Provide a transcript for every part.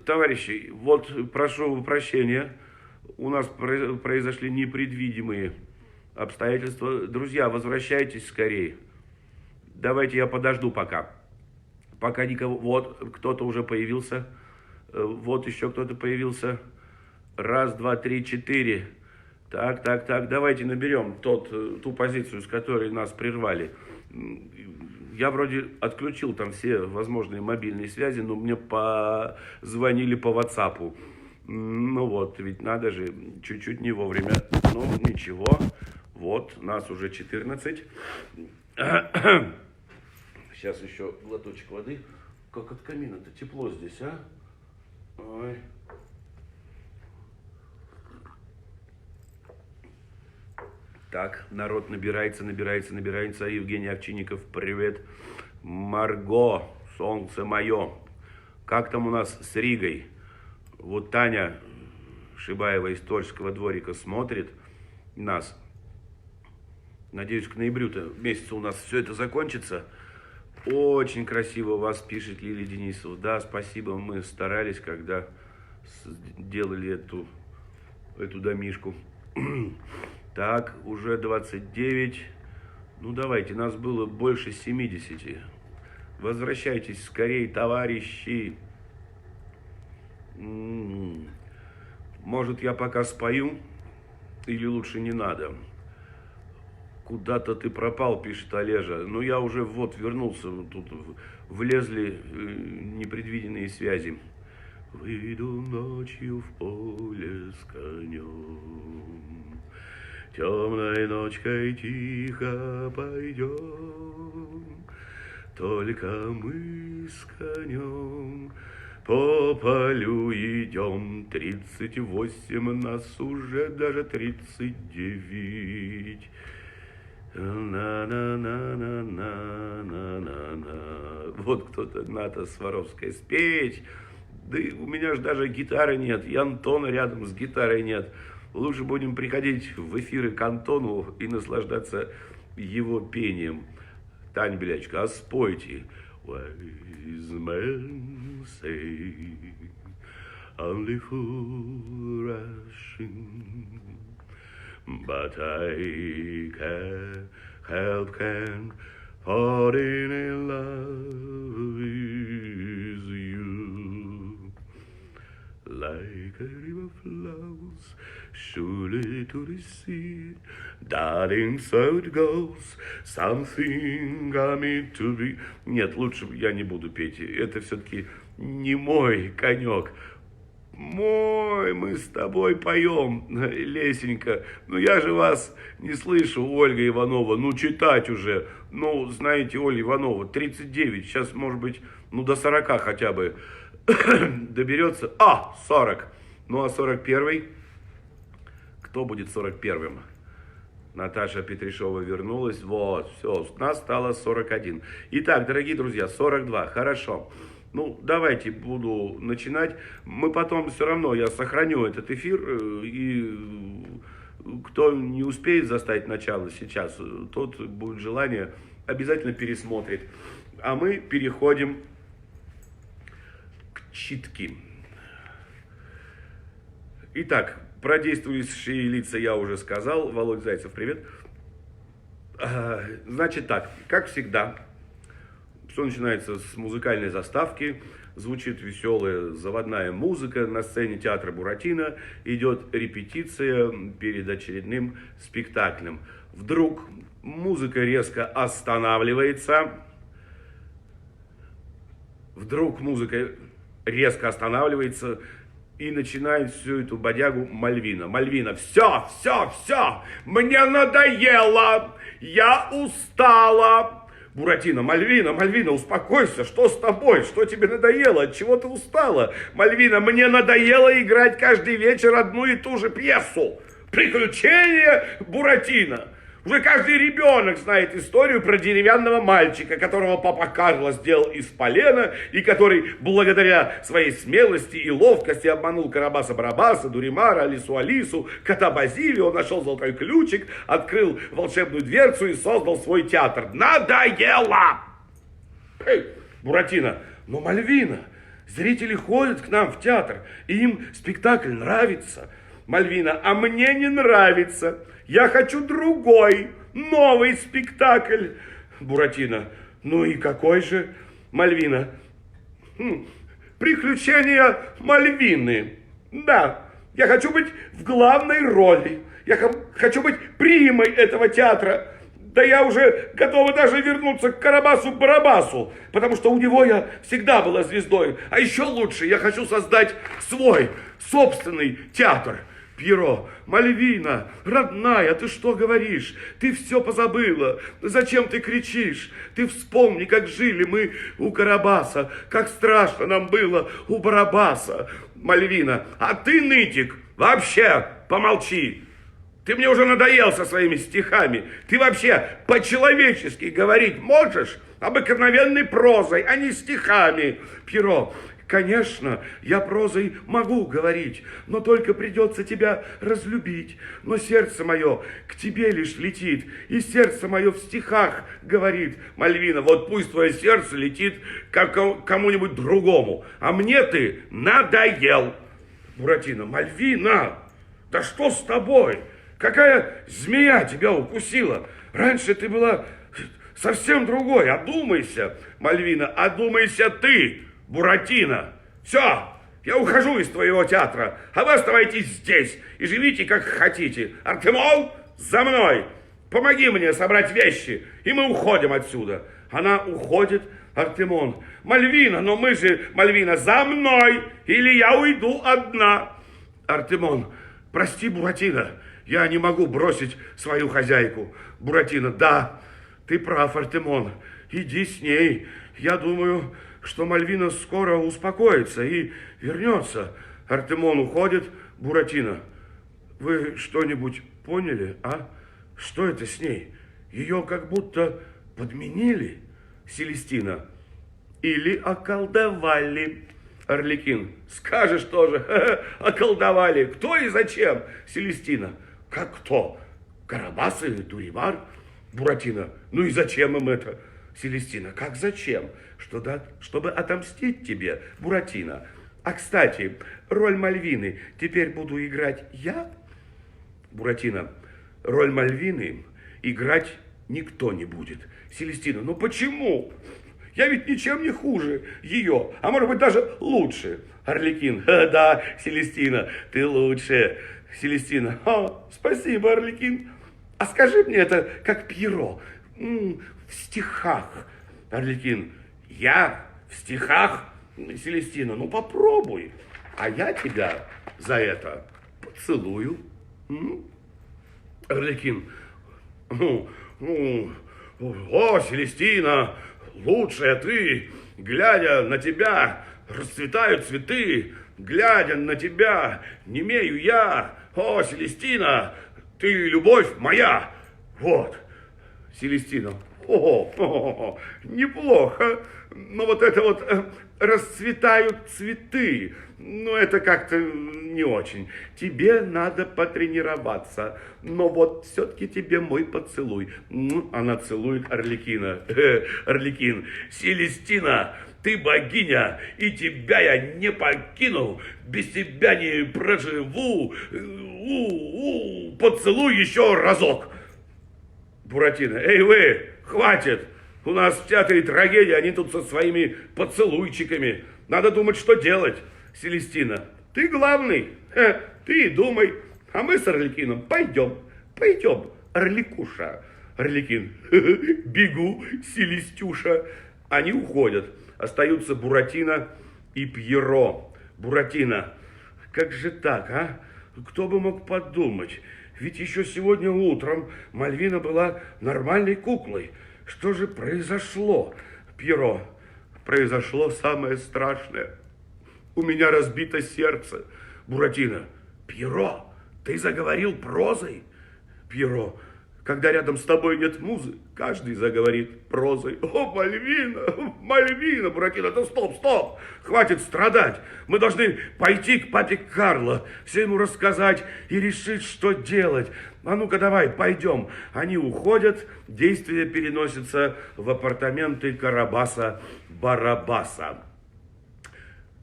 Товарищи, вот прошу прощения, у нас произошли непредвидимые обстоятельства. Друзья, возвращайтесь скорее. Давайте я подожду пока. Пока никого... Вот, кто-то уже появился. Вот еще кто-то появился. Раз, два, три, четыре. Так, давайте наберем ту позицию, с которой нас прервали. Я вроде отключил там все возможные мобильные связи, но мне позвонили по WhatsApp. Ну вот, ведь надо же, чуть-чуть не вовремя. Ну, ничего. Вот, нас уже 14. Сейчас еще глоточек воды. Как от камина-то тепло здесь, а? Ой. Так, народ набирается. Евгений Овчинников, привет. Марго, солнце мое. Как там у нас с Ригой? Вот Таня Шибаева из Торжского дворика смотрит нас. Надеюсь, к ноябрю-то месяцу у нас все это закончится. Очень красиво вас пишет Лилия Денисова. Да, спасибо, мы старались, когда делали эту домишку. Так, уже 29. Ну, давайте, нас было больше 70. Возвращайтесь скорее, товарищи. Может, я пока спою? Или лучше не надо? Куда-то ты пропал, пишет Олежа. Ну, я уже вот вернулся. Тут влезли непредвиденные связи. Выйду ночью в поле с конем. Темной ночкой тихо пойдем, только мы с конем по полю идем. 38, нас уже даже 39. На-на-на-на-на-на-на. Вот кто-то, Ната Сваровская, спеть. Да у меня же даже гитары нет, и Антона рядом с гитарой нет. Лучше будем приходить в эфиры к Антону и наслаждаться его пением. Таня Белячка, а спойте. Wise men say only fool rushing, but I can't help falling in love with you. Like a river flows surely to the sea, darling, so it goes, something I meant to be. Нет, лучше я не буду петь, это все-таки не мой конек. Мы с тобой поем, Лесенька. Ну, я же вас не слышу, Ольга Иванова. Ну, читать уже. Ну, знаете, Ольга Иванова, 39. Сейчас, может быть, ну, до 40 хотя бы доберется. 40. Ну, а 41-й? Кто будет 41-м? Наташа Петришова вернулась. Вот, все, нас стало 41. Итак, дорогие друзья, 42. Хорошо. Ну, давайте буду начинать. Мы потом все равно, я сохраню этот эфир. И кто не успеет заставить начало сейчас, тот будет желание, обязательно пересмотрит. А мы переходим к читке. Итак, про действующие лица я уже сказал. Володь Зайцев, привет. Значит так, как всегда, все начинается с музыкальной заставки. Звучит веселая заводная музыка. На сцене театра Буратино идет репетиция перед очередным спектаклем. Вдруг музыка резко останавливается. И начинает всю эту бодягу Мальвина. Мальвина, все, мне надоело, я устала. Буратино, Мальвина, успокойся, что с тобой, что тебе надоело, от чего ты устала? Мальвина, мне надоело играть каждый вечер одну и ту же пьесу. Приключения Буратино. Уже каждый ребенок знает историю про деревянного мальчика, которого папа Карло сделал из полена, и который благодаря своей смелости и ловкости обманул Карабаса-Барабаса, Дуримара, Алису, кота Базилио. Он нашел золотой ключик, открыл волшебную дверцу и создал свой театр. Надоело! Буратино, но Мальвина, Зрители ходят к нам в театр, и им спектакль нравится. Мальвина, а мне не нравится. Я хочу другой, новый спектакль. Буратино, ну и какой же? Мальвина, приключения Мальвины. Да, я хочу быть в главной роли. Я хочу быть примой этого театра. Да я уже готова даже вернуться к Карабасу-Барабасу, потому что у него я всегда была звездой. А еще лучше, я хочу создать свой, собственный театр. Пьеро, Мальвина, родная, ты что говоришь? Ты все позабыла. Зачем ты кричишь? Ты вспомни, как жили мы у Карабаса, как страшно нам было у Барабаса. Мальвина, а ты, нытик, вообще помолчи. Ты мне уже надоел со своими стихами. Ты вообще по-человечески говорить можешь? Обыкновенной прозой, а не стихами. Пьеро, конечно, я прозой могу говорить, но только придется тебя разлюбить. Но сердце мое к тебе лишь летит, и сердце мое в стихах говорит. Мальвина, вот пусть твое сердце летит как кому-нибудь другому, а мне ты надоел. Буратино, Мальвина, да что с тобой? Какая змея тебя укусила? Раньше ты была совсем другой. Одумайся, Мальвина, одумайся ты, Буратино. Все, я ухожу из твоего театра, а вы оставайтесь здесь и живите, как хотите. Артемон, за мной. Помоги мне собрать вещи, и мы уходим отсюда. Она уходит, Артемон. Мальвина, но мы же, Мальвина, за мной, или я уйду одна. Артемон, прости, Буратино. Я не могу бросить свою хозяйку. Буратино, да, ты прав, Артемон. Иди с ней. Я думаю, что Мальвина скоро успокоится и вернется. Артемон уходит. Буратино, вы что-нибудь поняли, а? Что это с ней? Ее как будто подменили, Селестина. Или околдовали. Арлекин, скажешь тоже, околдовали. Кто и зачем? Селестина. Как кто? Карабас и Дуримар? Буратино, ну и зачем им это? Селестина, как зачем? Чтобы отомстить тебе, Буратино. А, кстати, роль Мальвины теперь буду играть я? Буратино, роль Мальвины играть никто не будет. Селестина, ну почему? Я ведь ничем не хуже ее, а может быть даже лучше. Арлекин, да, Селестина, ты лучше. Селестина, спасибо, Арлекин. А скажи мне это как Пьеро, в стихах. Арлекин, я в стихах? Селестина, ну попробуй, а я тебя за это поцелую. Арлекин, о, Селестина, лучшая ты, глядя на тебя, расцветают цветы, глядя на тебя, немею я. О, Селестина, ты любовь моя. Вот, Селестина, неплохо, но вот это вот расцветают цветы, ну это как-то не очень. Тебе надо потренироваться, но вот все-таки тебе мой поцелуй. Она целует Арлекина. Арлекин, Селестина, ты богиня, и тебя я не покину, без тебя не проживу. Поцелуй еще разок. Буратино, эй вы, хватит. У нас в театре трагедия, они тут со своими поцелуйчиками. Надо думать, что делать. Селестина, ты главный, ты и думай. А мы с Арлекином пойдем, Орликуша. Арлекин, бегу, Селестюша. Они уходят. Остаются Буратино и Пьеро. Буратино, как же так, а? Кто бы мог подумать? Ведь еще сегодня утром Мальвина была нормальной куклой. Что же произошло? Пьеро, произошло самое страшное. У меня разбито сердце. Буратино, Пьеро, ты заговорил прозой? Пьеро, когда рядом с тобой нет музы, каждый заговорит прозой. О, Мальвина, Мальвина, Буратино, да стоп, хватит страдать. Мы должны пойти к папе Карло, все ему рассказать и решить, что делать. А ну-ка давай, пойдем. Они уходят, действие переносится в апартаменты Карабаса-Барабаса.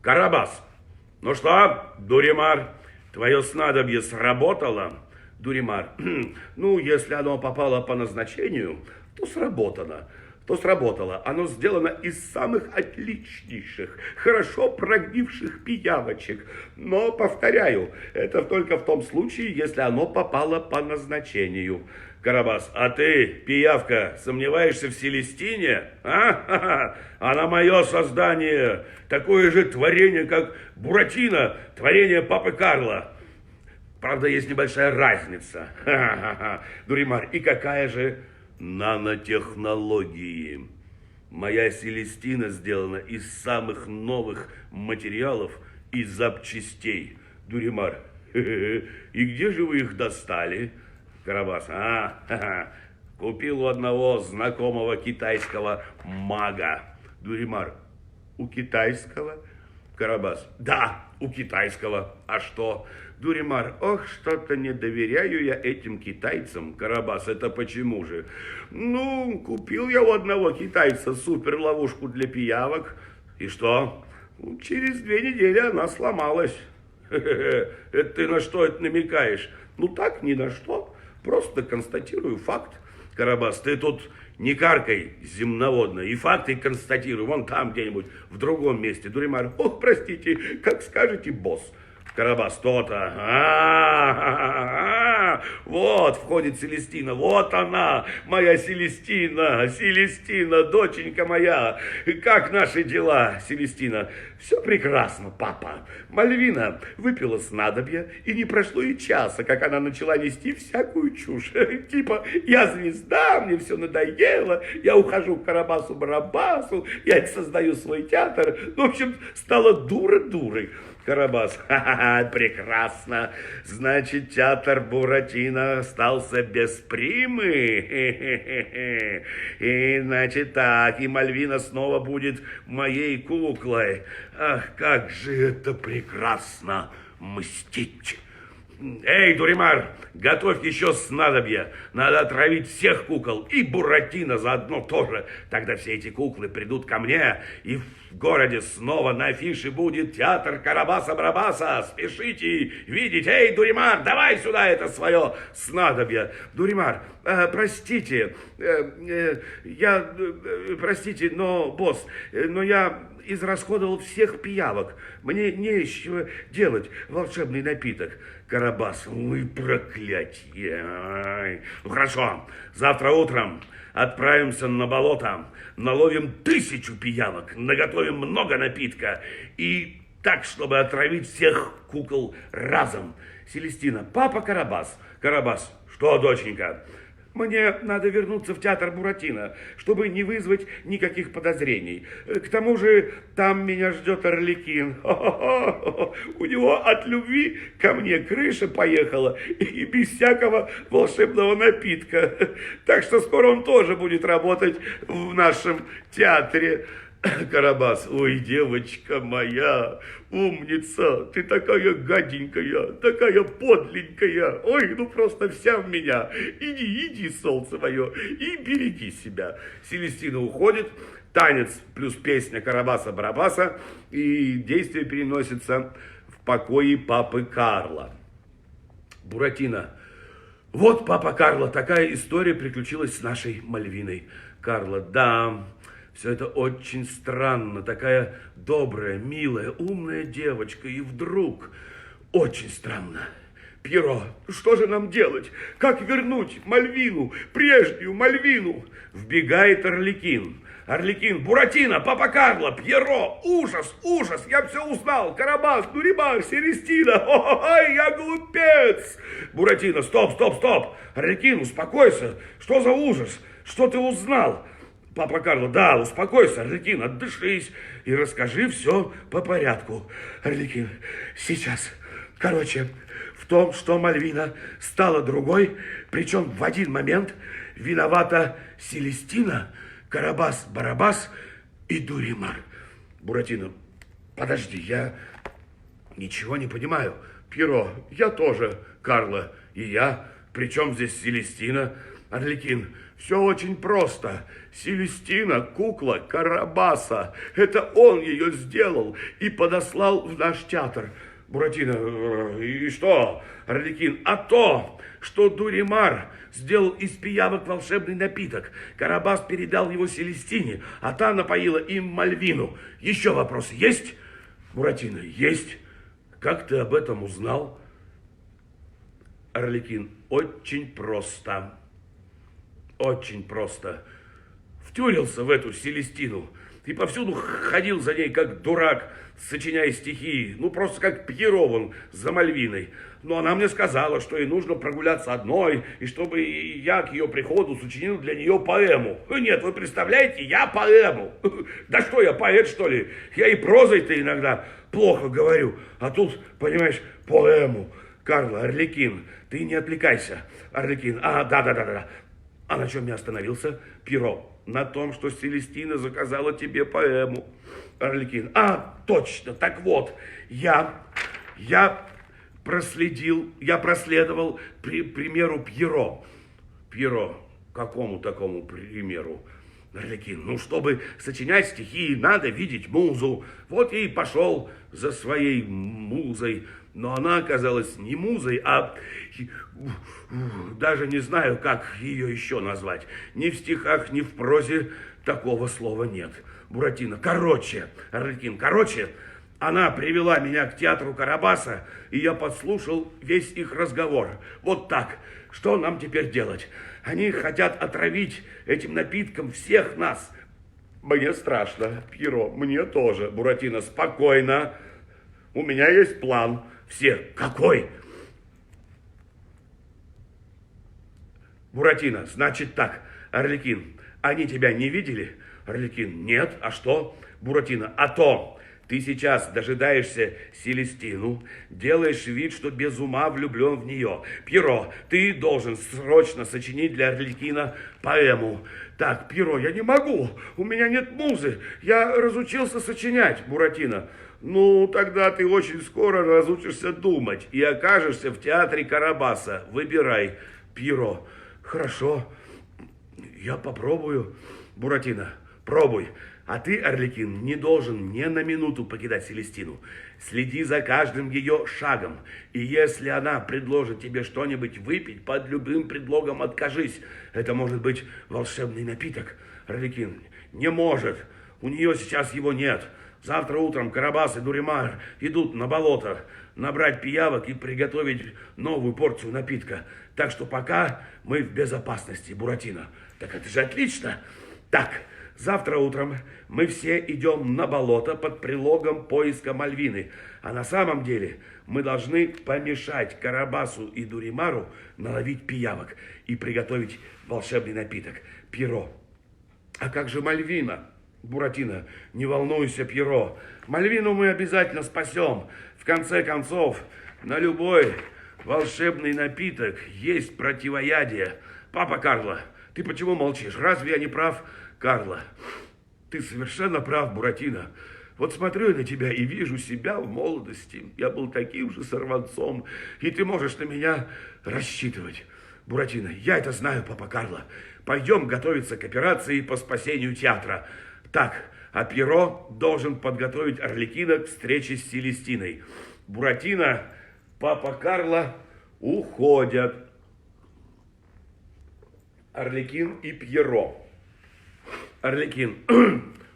Карабас. Ну что, Дуримар, твое снадобье сработало? Дуримар. Ну, если оно попало по назначению, то сработано. То сработало. Оно сделано из самых отличнейших, хорошо прогнивших пиявочек. Но, повторяю, это только в том случае, если оно попало по назначению. Карабас, а ты, пиявка, сомневаешься в Селестине? А? Она мое создание, такое же творение, как Буратино, творение папы Карла. Правда, есть небольшая разница. Дуримар, и какая же? Нанотехнологии. Моя Селестина сделана из самых новых материалов и запчастей. Дуримар, и где же вы их достали? Карабас, купил у одного знакомого китайского мага. Дуримар, у китайского? Карабас, да, у китайского. А что? Дуримар, ох, что-то не доверяю я этим китайцам. Карабас, это почему же? Ну, купил я у одного китайца суперловушку для пиявок. И что? Через 2 недели она сломалась. Это ты на что это намекаешь? Ну так, ни на что. Просто констатирую факт. Карабас, ты тут не каркай земноводно, и факты констатирую, вон там где-нибудь, в другом месте. Дуримар, ох, простите, как скажете, босс. Карабас, то-то. Вот входит Селестина, вот она, моя Селестина, Селестина, доченька моя. Как наши дела, Селестина? Все прекрасно, папа. Мальвина выпила снадобье, и не прошло и часа, как она начала нести всякую чушь. Типа, я звезда, мне все надоело, я ухожу к Карабасу-Барабасу, я создаю свой театр. Ну, в общем, стала дура-дурой. Карабас, прекрасно. Значит, театр Буратино остался без примы. И, значит, так, и Мальвина снова будет моей куклой. Ах, как же это прекрасно мстить. Эй, Дуримар, готовь еще снадобье. Надо отравить всех кукол. И Буратино заодно тоже. Тогда все эти куклы придут ко мне. И в городе снова на афише будет театр Карабаса-Барабаса. Спешите видеть. Эй, Дуримар, давай сюда это свое снадобье. Дуримар, простите. Простите, но, босс, но я израсходовал всех пиявок. Мне не из чего делать волшебный напиток. Карабас, ой, проклятье. Ай. Ну, хорошо, завтра утром отправимся на болото, наловим 1000 пиявок, наготовим много напитка. И так, чтобы отравить всех кукол разом. Селестина, папа Карабас. Карабас, что, доченька? Мне надо вернуться в театр Буратино, чтобы не вызвать никаких подозрений. К тому же там меня ждет Арлекин. У него от любви ко мне крыша поехала и без всякого волшебного напитка. Так что скоро он тоже будет работать в нашем театре. Карабас, ой, девочка моя, умница, ты такая гаденькая, такая подленькая, ой, ну просто вся в меня. Иди, солнце мое, и береги себя. Селестина уходит, танец плюс песня Карабаса-Барабаса, и действие переносится в покое папы Карла. Буратино. Вот, папа Карло, такая история приключилась с нашей Мальвиной. Карло, да... Все это очень странно, такая добрая, милая, умная девочка, и вдруг очень странно. Пьеро, что же нам делать? Как вернуть Мальвину, прежнюю Мальвину? Вбегает Арлекин. Арлекин, Буратино, папа Карло, Пьеро, ужас, ужас, я все узнал. Карабас, Дуримар, Селестина, ой, я глупец. Буратино, стоп. Арлекин, успокойся, что за ужас, что ты узнал? Папа Карло, да, успокойся, Арлекин, отдышись и расскажи все по порядку. Арлекин, сейчас. Короче, в том, что Мальвина стала другой, причем в один момент виновата Селестина, Карабас-Барабас и Дуримар. Буратино, подожди, я ничего не понимаю. Пьеро, я тоже, Карло, и я. Причем здесь Селестина? Арлекин, все очень просто. Селестина, кукла Карабаса. Это он ее сделал и подослал в наш театр. Буратино, и что? Арлекин, а то, что Дуримар сделал из пиявок волшебный напиток. Карабас передал его Селестине, а та напоила им Мальвину. Еще вопросы есть? Буратино, есть. Как ты об этом узнал? Арлекин, очень просто. Очень просто. Втюрился в эту Селестину и повсюду ходил за ней, как дурак, сочиняя стихи, ну просто как Пьеро вон за Мальвиной. Но она мне сказала, что ей нужно прогуляться одной, и чтобы я к ее приходу сочинил для нее поэму. Нет, вы представляете, я поэму. Да что, я поэт, что ли? Я и прозой-то иногда плохо говорю, а тут, понимаешь, поэму. Карла, Арлекин, ты не отвлекайся. Арлекин, да. А на чем я остановился? Пьеро. На том, что Селестина заказала тебе поэму. Арлекин. Точно. Так вот, я проследовал примеру Пьеро. Пьеро. Какому такому примеру? Арлекин. Ну, чтобы сочинять стихи, надо видеть музу. Вот я и пошел за своей музой. Но она оказалась не музой, а даже не знаю, как ее еще назвать. Ни в стихах, ни в прозе такого слова нет. Буратино, Арлекин, она привела меня к театру Карабаса, и я подслушал весь их разговор. Вот так. Что нам теперь делать? Они хотят отравить этим напитком всех нас. Мне страшно, Пьеро, мне тоже. Буратино, спокойно. У меня есть план. Все. Какой? Буратино, значит так. Арлекин, они тебя не видели? Арлекин, нет. А что? Буратино, а то. Ты сейчас дожидаешься Селестину, делаешь вид, что без ума влюблен в нее. Пьеро, ты должен срочно сочинить для Арлекина поэму. Так, Пьеро, я не могу, у меня нет музы, я разучился сочинять. Буратино, ну, тогда ты очень скоро разучишься думать и окажешься в театре Карабаса. Выбирай. Пьеро, хорошо, я попробую. Буратино, пробуй. А ты, Арлекин, не должен ни на минуту покидать Селестину. Следи за каждым ее шагом. И если она предложит тебе что-нибудь выпить, под любым предлогом откажись. Это может быть волшебный напиток. Арлекин, не может. У нее сейчас его нет. Завтра утром Карабас и Дуримар идут на болото набрать пиявок и приготовить новую порцию напитка. Так что пока мы в безопасности, Буратино. Так это же отлично. Так, завтра утром мы все идем на болото под прилогом поиска Мальвины. А на самом деле мы должны помешать Карабасу и Дуримару наловить пиявок и приготовить волшебный напиток. Пьеро, а как же Мальвина? Буратино, не волнуйся, Пьеро. Мальвину мы обязательно спасем. В конце концов, на любой волшебный напиток есть противоядие. Папа Карло, ты почему молчишь? Разве я не прав? Карло, ты совершенно прав, Буратино. Вот смотрю я на тебя и вижу себя в молодости. Я был таким же сорванцом, и ты можешь на меня рассчитывать. Буратино, я это знаю, папа Карло. Пойдем готовиться к операции по спасению театра. Так, а Пьеро должен подготовить Арлекина к встрече с Селестиной. Буратино, папа Карло уходят. Арлекин и Пьеро. Арлекин,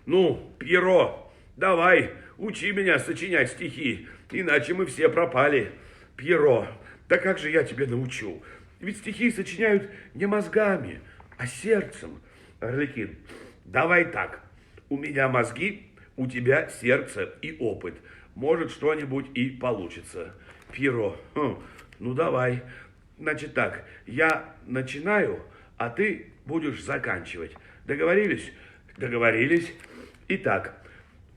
ну, Пьеро, давай, учи меня сочинять стихи, иначе мы все пропали. Пьеро, да как же я тебе научу? Ведь стихи сочиняют не мозгами, а сердцем. Арлекин, давай так, у меня мозги, у тебя сердце и опыт. Может, что-нибудь и получится. Пьеро, ну давай. Значит так, я начинаю, а ты будешь заканчивать. Договорились? Договорились. Итак,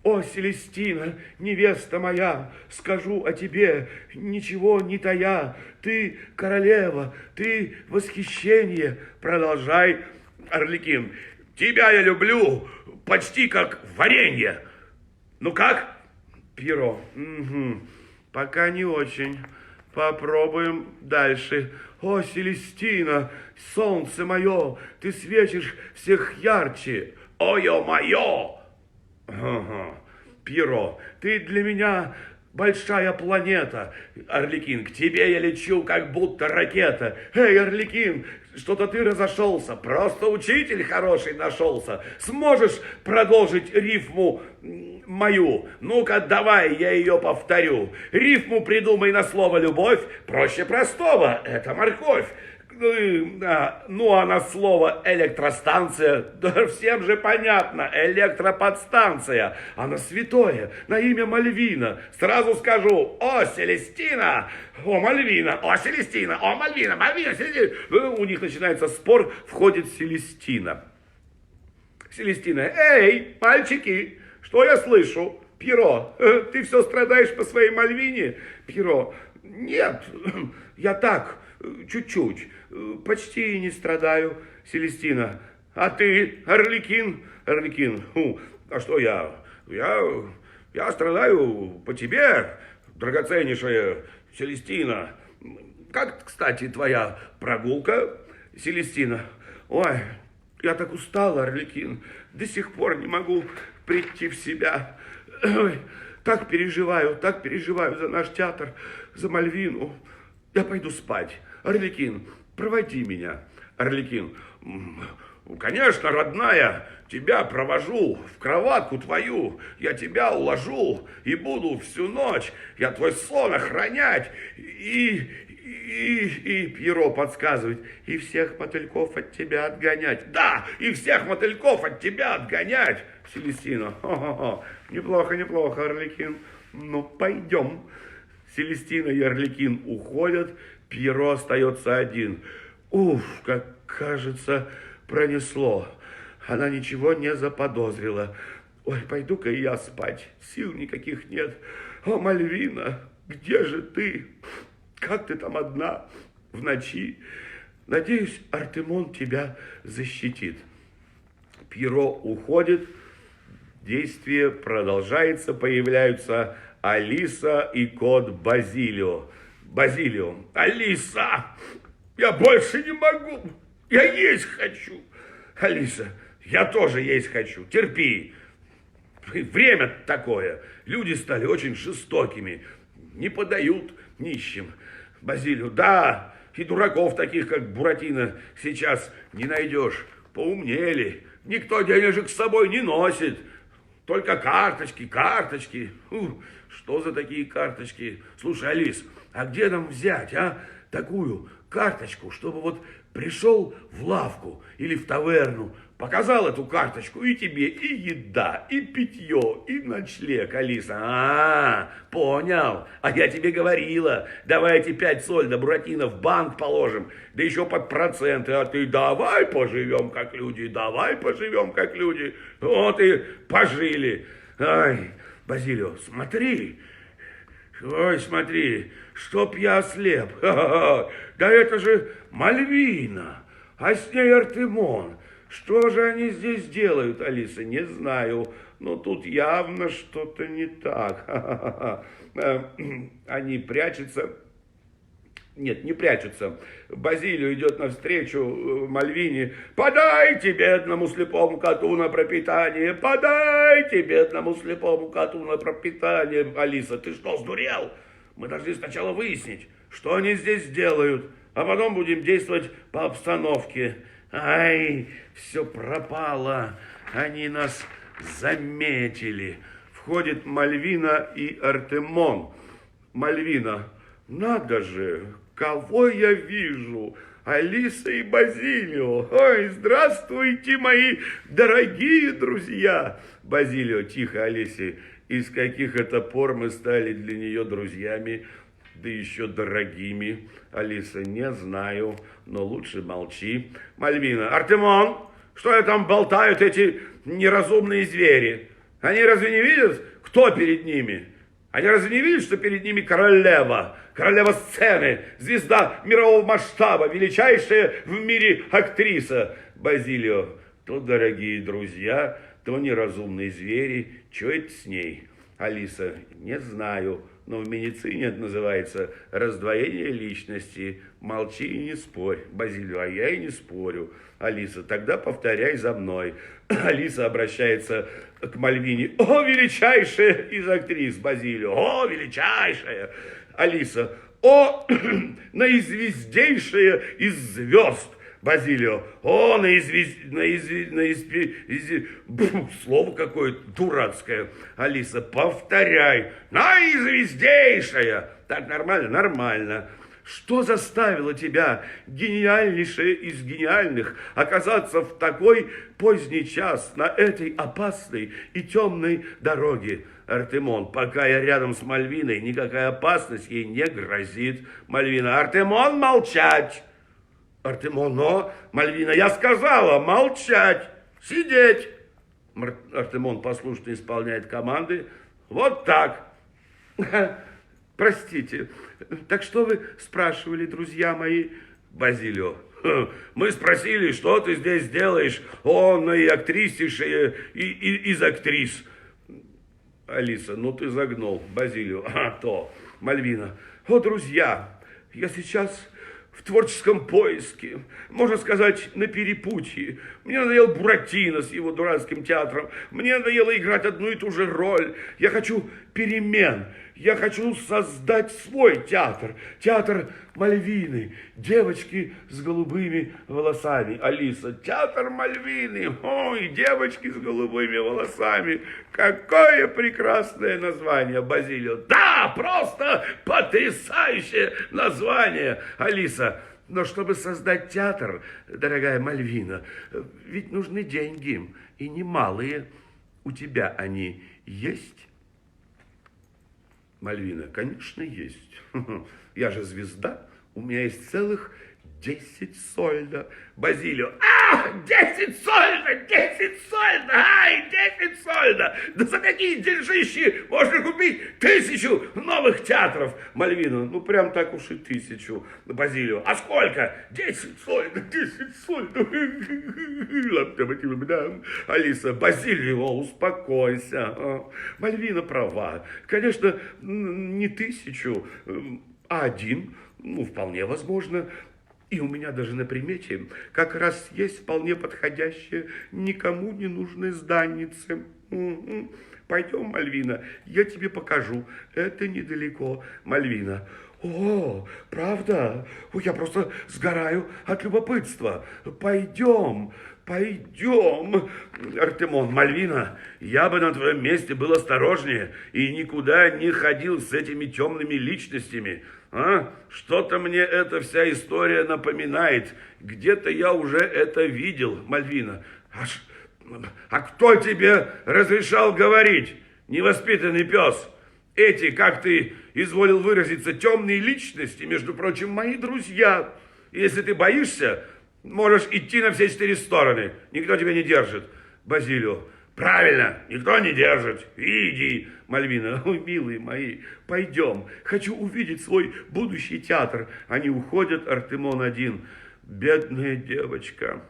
о, Селестина, невеста моя, скажу о тебе, ничего не тая. Ты королева, ты восхищение. Продолжай, Арлекин. Тебя я люблю почти как варенье. Ну как? Пьеро. Угу. Пока не очень. Попробуем дальше. О, Селестина, солнце мое, ты светишь всех ярче. Ой-ё-моё! Ага. Пьеро, ты для меня большая планета. Арлекин, к тебе я лечу, как будто ракета. Эй, Арлекин, что-то ты разошелся. Просто учитель хороший нашелся. Сможешь продолжить рифму мою? Ну-ка, давай, я ее повторю. Рифму придумай на слово «любовь». Проще простого, это морковь. Ну, а на слово электростанция, да всем же понятно, электроподстанция. Она святое, на имя Мальвина. Сразу скажу, о, Селестина, о, Мальвина, о, Селестина, о, Мальвина, Мальвина, Селестина. У них начинается спор, входит Селестина. Селестина, эй, мальчики, что я слышу? Пьеро, ты все страдаешь по своей Мальвине? Пьеро, нет, я так, чуть-чуть, почти не страдаю. Селестина, а ты, Арлекин? Арлекин, а что я страдаю по тебе, драгоценнейшая Селестина. Как, кстати, твоя прогулка, Селестина? Ой, я так устала, Арлекин, до сих пор не могу прийти в себя. Ой, так переживаю за наш театр, за Мальвину. Я пойду спать. Арлекин, проводи меня. Арлекин, конечно, родная, тебя провожу в кроватку твою. Я тебя уложу и буду всю ночь. Я твой сон охранять. И Пьеро подсказывает, и всех мотыльков от тебя отгонять. Да, и всех мотыльков от тебя отгонять. Селестина, неплохо, неплохо, Арлекин. Ну, пойдем. Селестина и Арлекин уходят, Пьеро остается один. Уф, как кажется, пронесло. Она ничего не заподозрила. Ой, пойду-ка и я спать, сил никаких нет. О, Мальвина, где же ты? Как ты там одна в ночи? Надеюсь, Артемон тебя защитит. Пьеро уходит, действие продолжается, появляются Алиса и кот Базилио. Базилио, Алиса, я больше не могу, я есть хочу. Алиса, я тоже есть хочу, терпи. Время такое, люди стали очень жестокими, не подают нищим. Базилио, да, и дураков таких, как Буратино, сейчас не найдешь, поумнели. Никто денежек с собой не носит, только карточки, карточки. Что за такие карточки? Слушай, Алис, а где нам взять, такую карточку, чтобы вот пришел в лавку или в таверну, показал эту карточку, и тебе и еда, и питье, и ночлег, Алиса. Понял. А я тебе говорила, давайте 5 сольдо Буратино в банк положим, да еще под проценты, а ты давай поживем как люди, давай поживем как люди. Вот и пожили. Ай, Базилио, смотри. Ой, смотри, чтоб я ослеп. Да это же Мальвина, а с ней Артемон. Что же они здесь делают, Алиса? Не знаю, но тут явно что-то не так. Они прячутся. Нет, не прячутся. Базилио идет навстречу Мальвине. Подайте бедному слепому коту на пропитание. Подайте бедному слепому коту на пропитание. Алиса, ты что, сдурел? Мы должны сначала выяснить, что они здесь делают, а потом будем действовать по обстановке. Ай, все пропало. Они нас заметили. Входит Мальвина и Артемон. Мальвина, надо же, кого я вижу? Алиса и Базилио. Ой, здравствуйте, мои дорогие друзья. Базилио, тихо, Алисе. Из каких это пор мы стали для нее друзьями, да еще дорогими? Алиса, не знаю, но лучше молчи. Мальвина, Артемон, что там болтают эти неразумные звери? Они разве не видят, кто перед ними? Они разве не видят, что перед ними королева? Королева сцены, звезда мирового масштаба, величайшая в мире актриса. Базилио, то дорогие друзья, то неразумные звери. Что это с ней? Алиса, не знаю, но в медицине это называется раздвоение личности. Молчи и не спорь. Базилио, а я и не спорю. Алиса, тогда повторяй за мной. Алиса обращается к Мальвине. О, величайшая из актрис, Базилио, о, величайшая. Алиса, о, наизвездейшая из звезд. Базилио, о, слово какое дурацкое. Алиса, повторяй, наизвездейшая. Так нормально? Нормально. Что заставило тебя, гениальнейшая из гениальных, оказаться в такой поздний час на этой опасной и темной дороге? Артемон, пока я рядом с Мальвиной, никакая опасность ей не грозит. Мальвина, Артемон, молчать! Артемон, но, Мальвина, я сказала, молчать, сидеть. Артемон послушно исполняет команды. Вот так. Простите, так что вы спрашивали, друзья мои? Базилио, мы спросили, что ты здесь делаешь, он и актрисишая из актрис. Алиса, ну ты загнул. Базилио, то. Мальвина, о, друзья, я сейчас в творческом поиске, можно сказать, на перепутье. Мне надоел Буратино с его дурацким театром. Мне надоело играть одну и ту же роль. Я хочу перемен. Я хочу создать свой театр. Театр Мальвины. Девочки с голубыми волосами. Алиса, театр Мальвины. Ой, девочки с голубыми волосами. Какое прекрасное название, Базилио. Да, просто потрясающее название. Алиса, но чтобы создать театр, дорогая Мальвина, ведь нужны деньги, и немалые. У тебя они есть? Мальвина, конечно, есть. Я же звезда, у меня есть целых 10 сольдо. Базилио, 10 сольдо, 10 сольдо, ай, 10 сольдо. Да за такие деньжищи можно купить 1000 новых театров. Мальвина, ну прям так уж и 1000. Базилио, а сколько? 10 сольдо, 10 сольдо. Алиса, Базилио, успокойся. Мальвина права. Конечно, не 1000, а 1. Ну, вполне возможно. И у меня даже на примете как раз есть вполне подходящее, никому не нужное зданице. Пойдем, Мальвина, я тебе покажу. Это недалеко. Мальвина. О, правда? Ой, я просто сгораю от любопытства. Пойдем. Пойдем. Артемон, Мальвина, я бы на твоем месте был осторожнее и никуда не ходил с этими темными личностями. Что-то мне эта вся история напоминает. Где-то я уже это видел, Мальвина. А кто тебе разрешал говорить, невоспитанный пес? Эти, как ты изволил выразиться, темные личности, между прочим, мои друзья. Если ты боишься, можешь идти на все 4 стороны. Никто тебя не держит. Базилио, правильно, никто не держит. Иди. Мальвина, ой, милые мои, пойдем. Хочу увидеть свой будущий театр. Они уходят, Артемон один. Бедная девочка,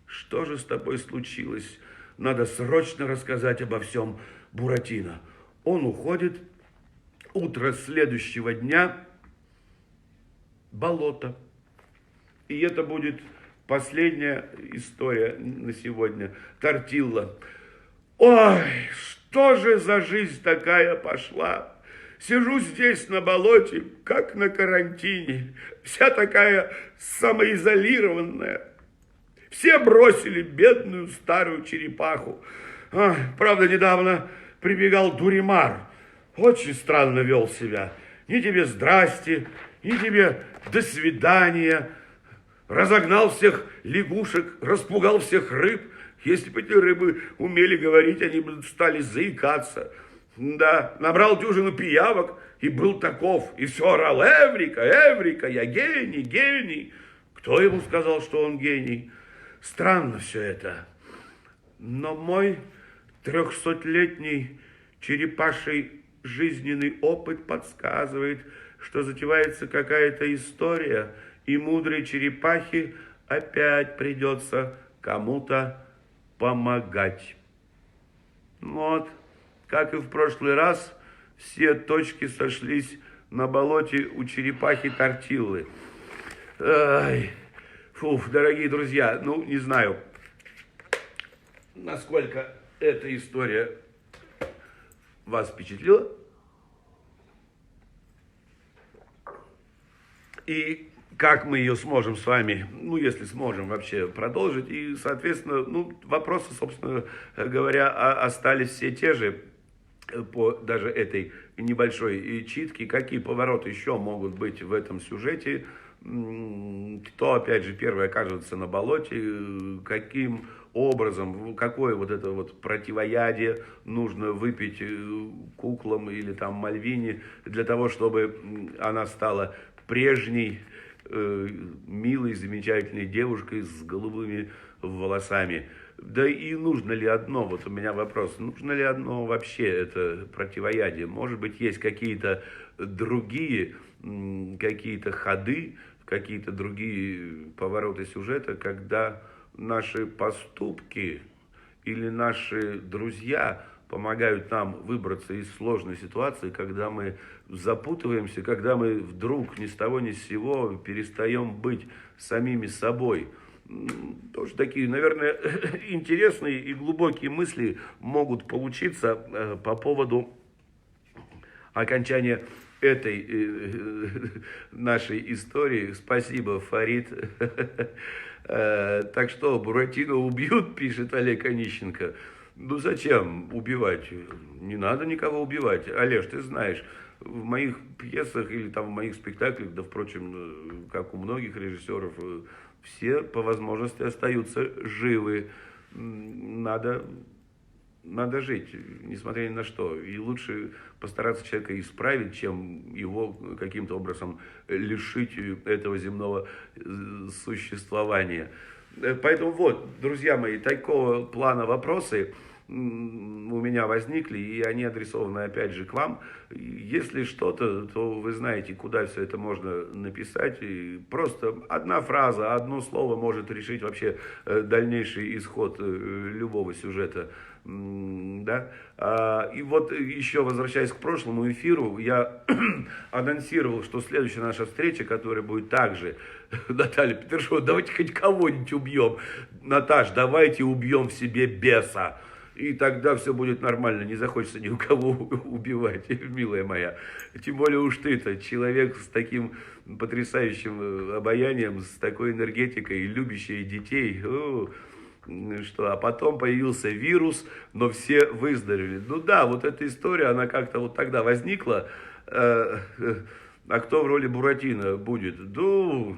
что же с тобой случилось? Надо срочно рассказать обо всем Буратино. Он уходит. Утро следующего дня. Болото. И это будет последняя история на сегодня. Тортилла. Ой, что же за жизнь такая пошла? Сижу здесь на болоте, как на карантине. Вся такая самоизолированная. Все бросили бедную старую черепаху. Правда, недавно прибегал Дуримар. Очень странно вел себя. Ни тебе здрасте, ни тебе до свидания. Разогнал всех лягушек, распугал всех рыб. Если бы эти рыбы умели говорить, они бы стали заикаться. Да, набрал дюжину пиявок и был таков. И все орал: Эврика, Эврика, я гений, гений. Кто ему сказал, что он гений? Странно все это. Но мой 300-летний черепаший жизненный опыт подсказывает, что затевается какая-то история, и мудрой черепахе опять придется кому-то помогать. Вот Как и в прошлый раз, все точки сошлись на болоте у черепахи Тортиллы. Ай, фуф, дорогие друзья, ну, не знаю, насколько эта история вас впечатлила. И как мы ее сможем с вами, ну, если сможем вообще продолжить. И, соответственно, ну, вопросы, собственно говоря, остались все те же по даже этой небольшой читке. Какие повороты еще могут быть в этом сюжете? Кто, опять же, первый окажется на болоте? Каким образом, какое вот это вот противоядие нужно выпить куклам или там Мальвине для того, чтобы она стала прежней, милой, замечательной девушкой с голубыми волосами. Да и нужно ли одно, вот у меня вопрос, нужно ли одно вообще это противоядие? Может быть, есть какие-то другие, какие-то ходы, какие-то другие повороты сюжета, когда наши поступки или наши друзья помогают нам выбраться из сложной ситуации, когда мы запутываемся, когда мы вдруг ни с того ни с сего перестаем быть самими собой. Тоже такие, наверное, интересные и глубокие мысли могут получиться по поводу окончания этой нашей истории. Спасибо, Фарид. Так что, Буратино убьют, пишет Олег Онищенко. Ну зачем убивать? Не надо никого убивать. Олеж, ты знаешь, в моих пьесах или там в моих спектаклях, да, впрочем, как у многих режиссеров, все по возможности остаются живы. Надо жить, несмотря ни на что. И лучше постараться человека исправить, чем его каким-то образом лишить этого земного существования. Поэтому вот, друзья мои, такого плана вопросы у меня возникли, и они адресованы опять же к вам. Если что-то, то вы знаете, куда все это можно написать. И просто одна фраза, одно слово может решить вообще дальнейший исход любого сюжета. Да? И вот еще возвращаясь к прошлому эфиру, я анонсировал, что следующая наша встреча, которая будет также, Наталья Петрушева, давайте хоть кого-нибудь убьем. Наташ, давайте убьем в себе беса. И тогда все будет нормально, не захочется ни у кого убивать, милая моя. Тем более уж ты-то человек с таким потрясающим обаянием, с такой энергетикой, любящий детей. Что, а потом появился вирус, но все выздоровели. Ну да, вот эта история, она как-то вот тогда возникла. А кто в роли Буратино будет? Ну,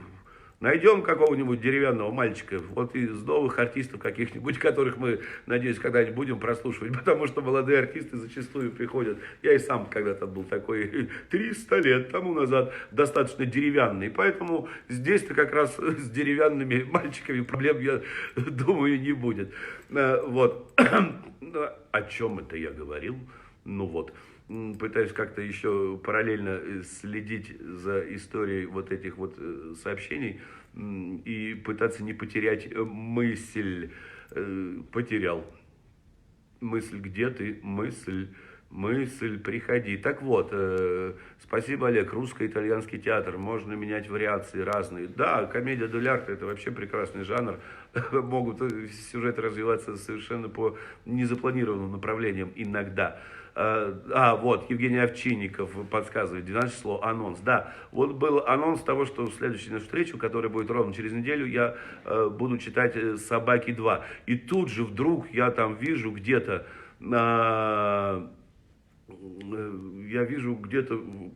найдем какого-нибудь деревянного мальчика, вот из новых артистов каких-нибудь, которых мы, надеюсь, когда-нибудь будем прослушивать, потому что молодые артисты зачастую приходят. Я и сам когда-то был такой 300 лет тому назад достаточно деревянный, поэтому здесь-то как раз с деревянными мальчиками проблем, я думаю, не будет. Вот. О чем это я говорил? Ну вот. Пытаюсь как-то еще параллельно следить за историей вот этих вот сообщений и пытаться не потерять мысль. Потерял. Мысль, где ты? Мысль, приходи. Так вот, спасибо, Олег. Русско-итальянский театр. Можно менять вариации разные. Да, комедия дель-арте — это вообще прекрасный жанр. Могут сюжеты развиваться совершенно по незапланированным направлениям иногда. Вот, Евгений Овчинников подсказывает, 12 число, анонс. Да, вот был анонс того, что в следующую нашу встречу, которая будет ровно через неделю, я буду читать «Собаки 2». И тут же вдруг я там вижу где-то,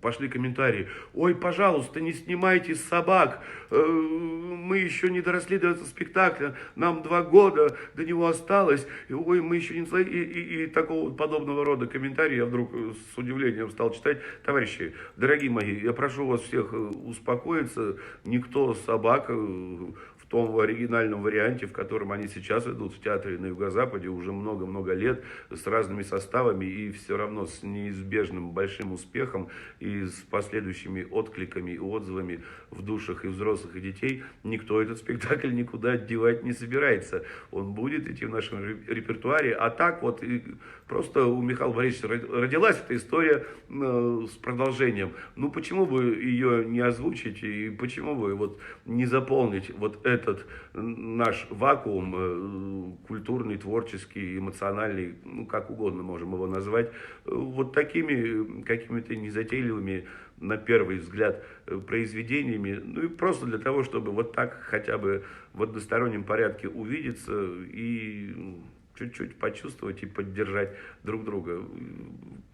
пошли комментарии. Ой, пожалуйста, не снимайте собак. Мы еще не доросли до этого спектакля. Нам 2 года до него осталось. Ой, мы еще не... И такого подобного рода комментарии я вдруг с удивлением стал читать. Товарищи, дорогие мои, я прошу вас всех успокоиться. Никто собак в том оригинальном варианте, в котором они сейчас идут в театре на Юго-Западе уже много-много лет, с разными составами и все равно с неизбежным большим успехом и с последующими откликами и отзывами в душах и взрослых, и детей, никто этот спектакль никуда девать не собирается. Он будет идти в нашем репертуаре. А так вот, просто у Михаила Борисовича родилась эта история с продолжением. Ну, почему бы ее не озвучить и почему бы вот не заполнить вот этот наш вакуум культурный, творческий, эмоциональный, ну, как угодно можем его назвать, вот такими какими-то незатейливыми, на первый взгляд, произведениями, ну и просто для того, чтобы вот так хотя бы в одностороннем порядке увидеться и чуть-чуть почувствовать и поддержать друг друга.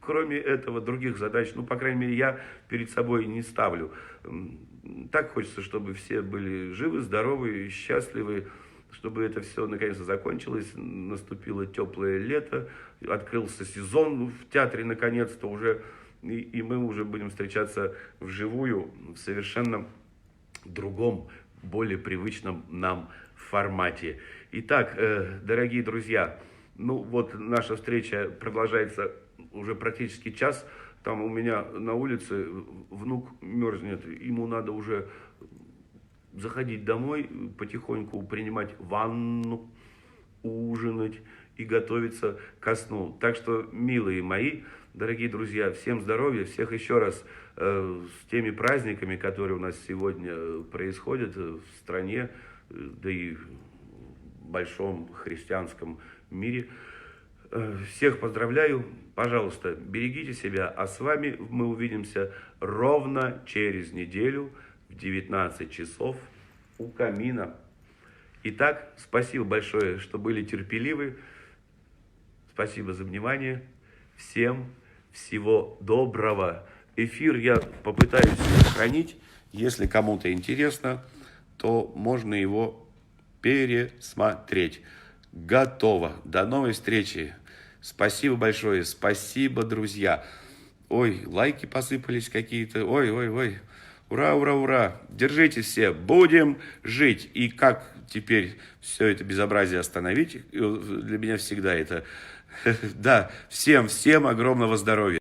Кроме этого, других задач, ну, по крайней мере, я перед собой не ставлю. Так хочется, чтобы все были живы, здоровы, счастливы, чтобы это все наконец-то закончилось, наступило теплое лето, открылся сезон в театре наконец-то уже, и мы уже будем встречаться вживую в совершенно другом, более привычном нам формате. Итак, дорогие друзья, ну вот наша встреча продолжается уже практически час. Там у меня на улице внук мерзнет, ему надо уже заходить домой, потихоньку принимать ванну, ужинать и готовиться ко сну. Так что, милые мои, дорогие друзья, всем здоровья, всех еще раз с теми праздниками, которые у нас сегодня происходят в стране, да и в большом христианском мире. Всех поздравляю, пожалуйста, берегите себя, а с вами мы увидимся ровно через неделю в 19 часов у камина. Итак, спасибо большое, что были терпеливы, спасибо за внимание, всем всего доброго. Эфир я попытаюсь сохранить, если кому-то интересно, то можно его пересмотреть. Готово. До новой встречи. Спасибо большое. Спасибо, друзья. Ой, лайки посыпались какие-то. Ой. Ура, ура, ура. Держитесь все. Будем жить. И как теперь все это безобразие остановить? Для меня всегда это... Да, всем огромного здоровья.